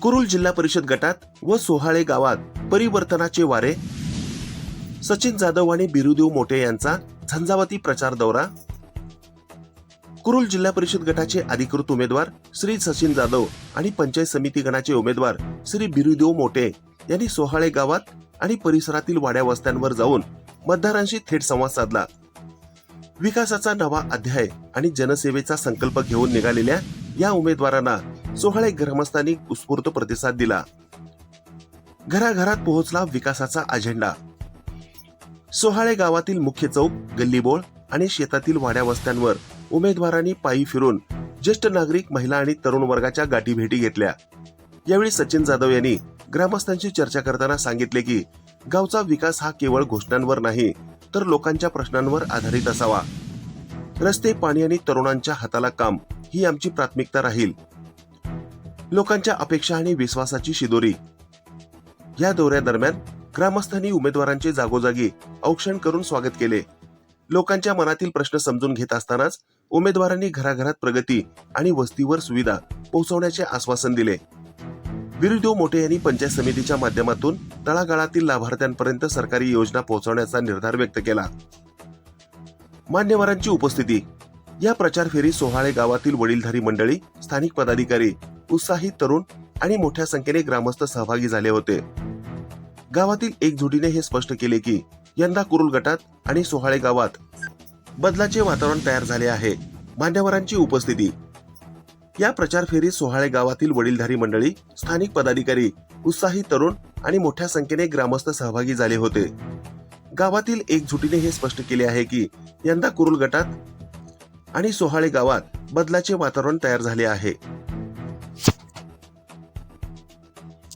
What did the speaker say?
कुरुल जिल्हा परिषद गटात व सोहाळे गावात परिवर्तनाचे वारे, सचिन जाधव आणि बिरुदेव मोटे यांचा झंझावाती प्रचार दौरा. कुरुल जिल्हा परिषद गटाचे अधिकृत उमेदवार श्री सचिन जाधव आणि पंचायत समिती गणाचे उमेदवार श्री बिरुदेव मोटे यांनी सोहाळे गावात आणि परिसरातील वाड्या वस्त्यांवर जाऊन मतदारांशी थेट संवाद साधला. विकासाचा नवा अध्याय आणि जनसेवेचा संकल्प घेऊन निघालेल्या या उमेदवारांना सोहाळे ग्रामस्थांनी उत्स्फूर्त प्रतिसाद दिला. घराघरात पोहोचला विकासाचा अजेंडा. सोहाळे गावातील मुख्य चौक, गल्लीबोळ आणि शेतातील वाड्या वस्त्यांवर उमेदवारांनी पायी फिरून ज्येष्ठ नागरिक, महिला आणि तरुण वर्गाच्या गाठी भेटी घेतल्या. यावेळी सचिन जाधव यांनी ग्रामस्थांशी चर्चा करताना सांगितले की गावचा विकास हा केवळ घोषणांवर नाही तर लोकांच्या प्रश्नांवर आधारित असावा. रस्ते, पाणी आणि तरुणांच्या हाताला काम ही आमची प्राथमिकता राहील. लोकांच्या अपेक्षा आणि विश्वासाची शिदोरी. या दौऱ्यादरम्यान ग्रामस्थांनी उमेदवारांचे जागोजागी औक्षण करून स्वागत केले. लोकांच्या मनातील प्रश्न समजून घेत असतानाच उमेदवारांनी घराघरात प्रगती आणि वस्तीवर सुविधा पोहोचवण्याचे आश्वासन दिले. बिरुदेव मोटे यांनी पंचायत समितीच्या माध्यमातून तळागाळातील लाभार्थ्यांपर्यंत सरकारी योजना पोहोचवण्याचा निर्धार व्यक्त केला. मान्यवरांची उपस्थिती. या प्रचार फेरीत सोहाळे गावातील वडीलधारी मंडळी, स्थानिक पदाधिकारी, उत्साही तरुण आणि मोठ्या संख्येने ग्रामस्थ सहभागी झाले होते. गावातील एकजुटीने हे स्पष्ट केले की यंदा कुरुल गटात आणि सोहाळे गावात बदलाचे वातावरण तयार झाले आहे. मान्यवरांची उपस्थिती. या प्रचार फेरीत सोहाळे गावातील वडीलधारी मंडळी, स्थानिक पदाधिकारी, उत्साही तरुण आणि मोठ्या संख्येने ग्रामस्थ सहभागी झाले होते. गावातील एकजुटीने हे स्पष्ट केले आहे की यंदा कुरुल गटात आणि सोहाळे गावात बदलाचे वातावरण तयार झाले आहे.